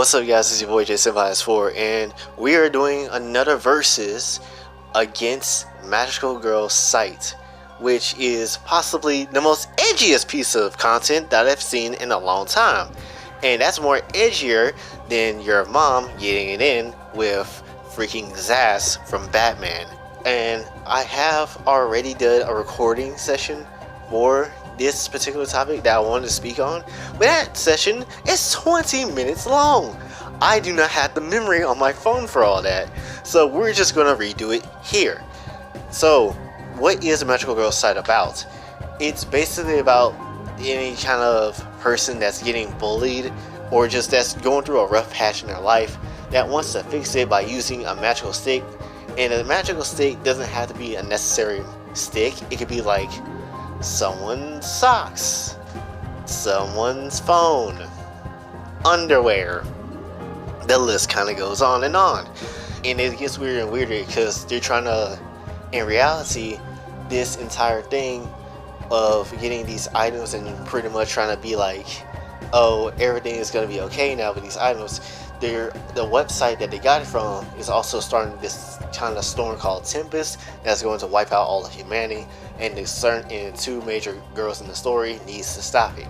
What's up guys, it's your boy JSenpaiX4 and we are doing another versus against Magical Girl Site, which is possibly the most edgiest piece of content that I've seen in a long time. And that's more edgier than your mom getting it in with freaking Zaz from Batman. And I have already done a recording session for this particular topic that I wanted to speak on, but that session is 20 minutes long. I do not have the memory on my phone for all that, so we're just gonna redo it here. So what is Magical Girl Site about? It's basically about any kind of person that's getting bullied or just that's going through a rough patch in their life that wants to fix it by using a magical stick. And a magical stick doesn't have to be a necessary stick. It could be like someone's socks, someone's phone, underwear. The list kind of goes on. And it gets weirder and weirder because they're trying to, in reality, this entire thing of getting these items and pretty much trying to be like, oh, everything is going to be okay now with these items. The website that they got it from is also starting this kind of storm called Tempest that's going to wipe out all of humanity, and the two major girls in the story needs to stop it.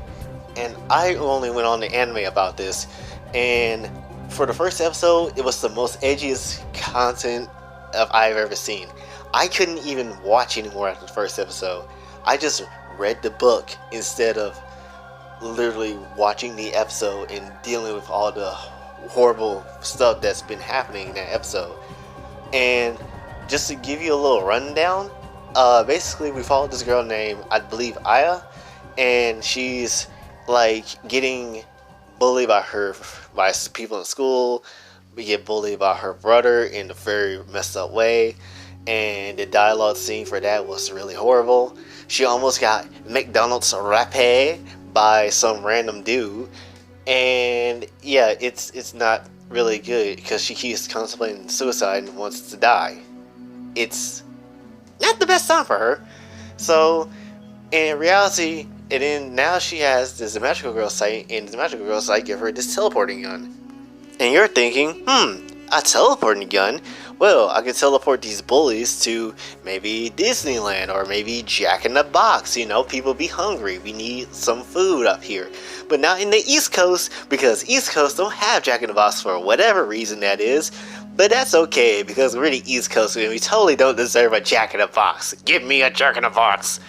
And I only went on the anime about this, and for the first episode, it was the most edgiest content I've ever seen. I couldn't even watch anymore after the first episode. I just read the book instead of literally watching the episode and dealing with all the horrible stuff that's been happening in that episode. And just to give you a little rundown, basically we followed this girl named, I believe, Aya, and she's like getting bullied by people in school. We get bullied by her brother in a very messed up way, and the dialogue scene for that was really horrible. She almost got McDonald's rapé by some random dude, and yeah, it's not really good because she keeps contemplating suicide and wants to die. It's not the best time for her. So in reality, and then now she has this Magical Girl Site, and this Magical Girl Site give her this teleporting gun. And you're thinking, a teleporting gun? Well, I could teleport these bullies to maybe Disneyland or maybe Jack in the Box. You know, people be hungry. We need some food up here. But not in the East Coast, because East Coast don't have Jack in the Box for whatever reason that is. But that's okay, because we're the East Coast and we totally don't deserve a Jack in the Box. Give me a Jack in the Box.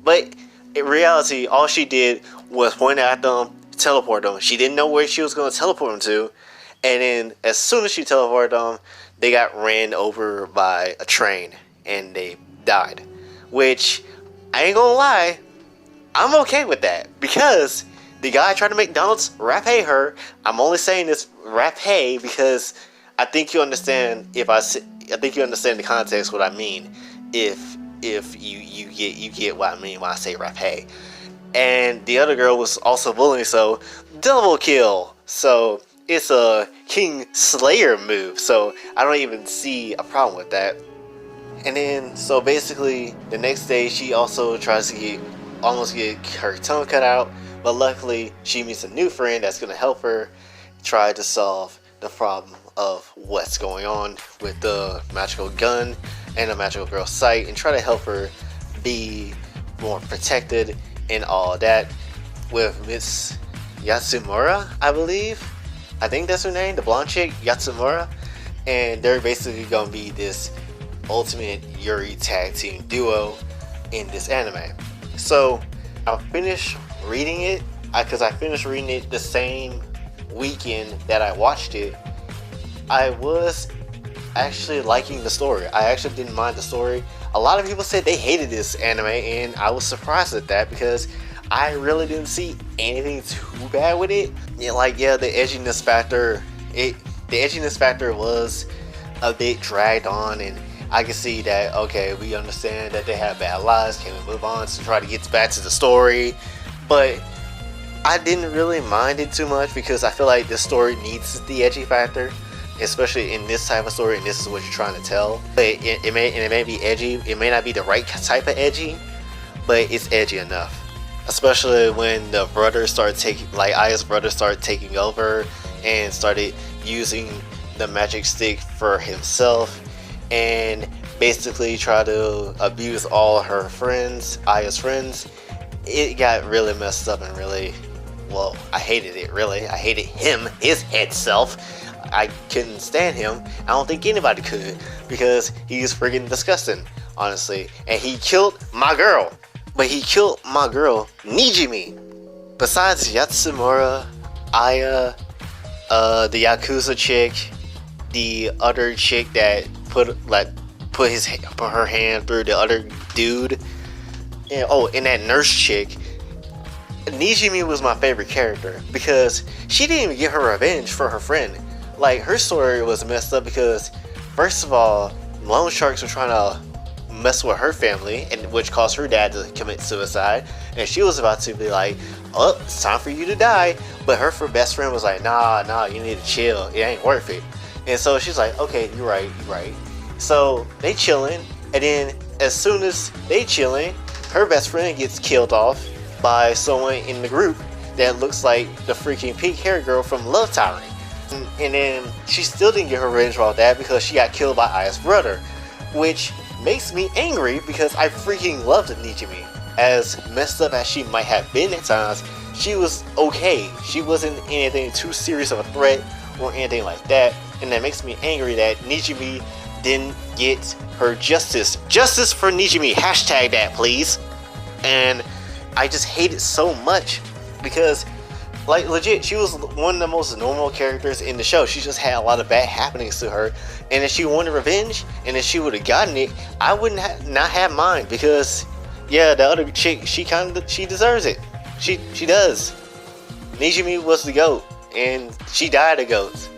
But in reality, all she did was point at them, teleport them. She didn't know where she was going to teleport them to. And then as soon as she teleported them, they got ran over by a train and they died. Which, I ain't gonna lie, I'm okay with that. Because the guy tried to McDonald's rapé her. I'm only saying this rapé because I think you understand I think you understand the context what I mean. If you get what I mean when I say rapé. And the other girl was also bullying, so double kill. So it's a King Slayer move, so I don't even see a problem with that. And then, so basically, the next day she also tries to almost get her tongue cut out, but luckily she meets a new friend that's going to help her try to solve the problem of what's going on with the magical gun and the Magical Girl Site, and try to help her be more protected and all that with Miss Yatsumura, I believe. I think that's her name, the blonde chick, Yatsumura. And they're basically gonna be this ultimate Yuri tag team duo in this anime. So I finished reading it because I finished reading it the same weekend that I watched it. I was actually liking the story. I actually didn't mind the story. A lot of people said they hated this anime, and I was surprised at that because I really didn't see anything too bad with it. Yeah, the edginess factor was a bit dragged on, and I can see that, okay, we understand that they have bad lives, can we move on to try to get back to the story? But I didn't really mind it too much because I feel like this story needs the edgy factor, especially in this type of story, and this is what you're trying to tell. But it may be edgy. It may not be the right type of edgy, but it's edgy enough. Especially when the brothers start taking, like Aya's brother started taking over and started using the magic stick for himself, and basically tried to abuse all her friends, Aya's friends. It got really messed up and really, well, I hated it really. I hated him, his head self. I couldn't stand him. I don't think anybody could, because he's freaking disgusting, honestly. And he killed my girl. But he killed my girl, Nijimi. Besides Yatsumura, Aya, the Yakuza chick, the other chick that put her hand through the other dude, and that nurse chick, Nijimi was my favorite character because she didn't even get her revenge for her friend. Like, her story was messed up because, first of all, loan sharks were trying to mess with her family, and which caused her dad to commit suicide, and she was about to be like, oh, it's time for you to die, but her best friend was like, nah, you need to chill, it ain't worth it. And so she's like, okay, you're right. So they chilling, and then as soon as they chilling, her best friend gets killed off by someone in the group that looks like the freaking pink hair girl from Love Tyrant. And then she still didn't get her revenge about that because she got killed by Aya's brother, which makes me angry because I freaking loved Nijimi. As messed up as she might have been at times, she was okay. She wasn't anything too serious of a threat or anything like that, and that makes me angry that Nijimi didn't get her justice. Justice for Nijimi, hashtag that please. And I just hate it so much because, like, legit, she was one of the most normal characters in the show. She just had a lot of bad happenings to her, and if she wanted revenge, and if she would have gotten it, I wouldn't not have mine, because yeah, the other chick, she deserves it. She does. Nijimi was the GOAT, and she died a GOAT,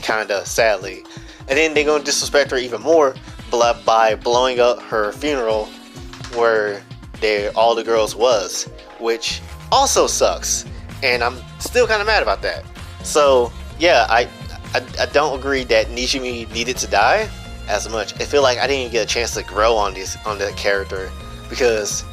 kinda sadly. And then they're gonna disrespect her even more by blowing up her funeral where all the girls was, which also sucks. And I'm still kind of mad about that. So yeah, I don't agree that Nijimi needed to die as much. I feel like I didn't get a chance to grow on that character, because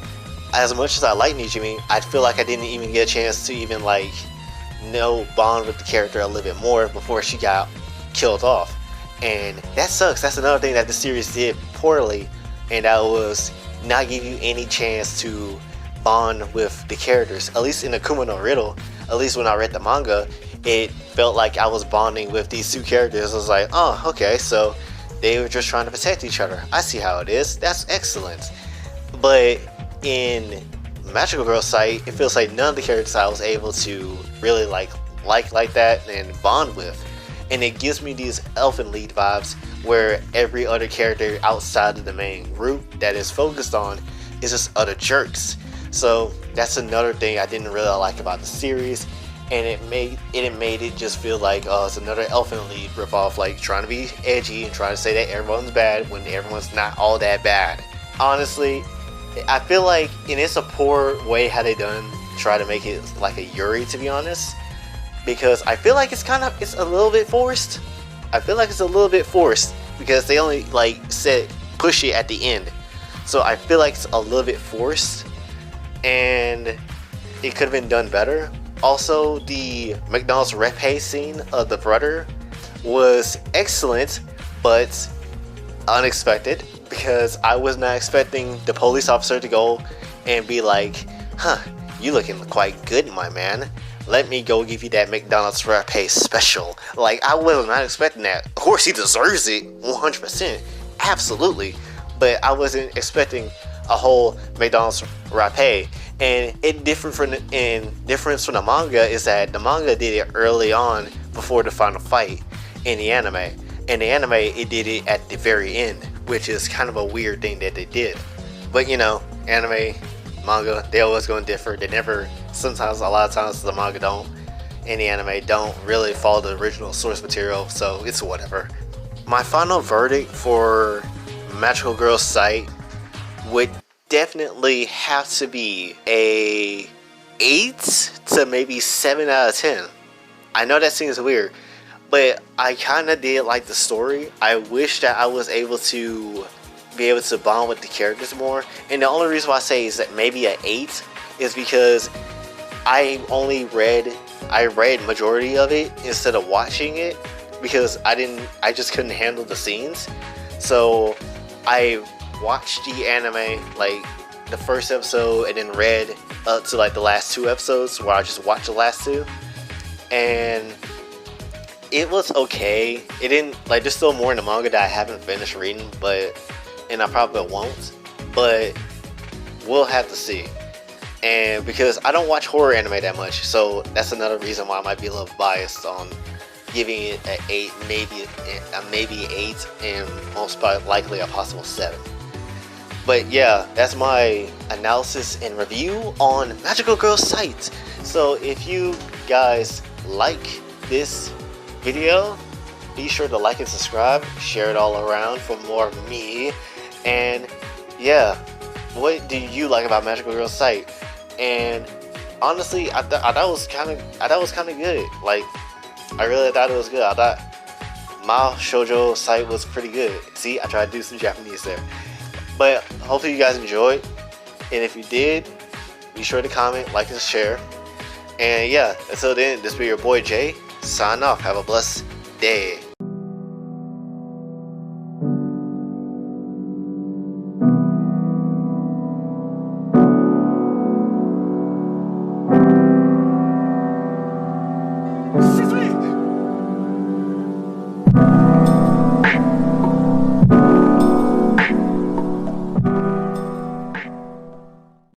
as much as I like Nijimi, I feel like I didn't even get a chance to even bond with the character a little bit more before she got killed off. And that sucks. That's another thing that the series did poorly, and that was not give you any chance to bond with the characters. At least in Akuma no Riddle, at least when I read the manga, it felt like I was bonding with these two characters. I was like, oh, okay, so they were just trying to protect each other. I see how it is. That's excellent. But in Magical Girl site, it feels like none of the characters I was able to really like that and bond with. And it gives me these Elfen Lied vibes where every other character outside of the main group that is focused on is just other jerks. So that's another thing I didn't really like about the series, and it made it just feel like, oh, it's another Elfen Lied ripoff, like trying to be edgy and trying to say that everyone's bad when everyone's not all that bad. Honestly, I feel like, and it's a poor way how they try to make it like a Yuri, to be honest, because I feel like it's a little bit forced. I feel like it's a little bit forced because they only said push it at the end, so I feel like it's a little bit forced, and it could have been done better. Also, the McDonald's repay scene of the brother was excellent, but unexpected, because I was not expecting the police officer to go and be like, huh, you looking quite good, my man. Let me go give you that McDonald's repay special. Like, I was not expecting that. Of course, he deserves it, 100%, absolutely. But I wasn't expecting a whole McDonald's repay. And difference from the manga is that the manga did it early on before the final fight in the anime. In the anime, it did it at the very end, which is kind of a weird thing that they did. But anime, manga, they always going to differ. They never, sometimes, a lot of times the manga don't, and the anime don't really follow the original source material, so it's whatever. My final verdict for Magical Girl site would definitely have to be a 8 to maybe 7 out of 10. I know that seems weird, but I kind of did like the story. I wish that I was able to be able to bond with the characters more, and the only reason why I say is that maybe an 8 is because I only read I read majority of it instead of watching it because I just couldn't handle the scenes. So I watched the anime like the first episode and then read up to like the last 2 episodes where I just watched the last 2, and it was okay. It didn't like, there's still more in the manga that I haven't finished reading, and I probably won't, but we'll have to see. And because I don't watch horror anime that much, so that's another reason why I might be a little biased on giving it an 8, maybe 8, and most likely a possible 7. But yeah, that's my analysis and review on Magical Girl Sight. So if you guys like this video, be sure to like and subscribe, share it all around for more of me. And yeah, what do you like about Magical Girl Sight? And honestly, I thought it was kind of good. Like, I really thought it was good. I thought Mahou Shoujou Sight was pretty good. See, I tried to do some Japanese there. But hopefully you guys enjoyed, and if you did, be sure to comment, like, and share. And yeah, until then, this be your boy Jay, sign off. Have a blessed day.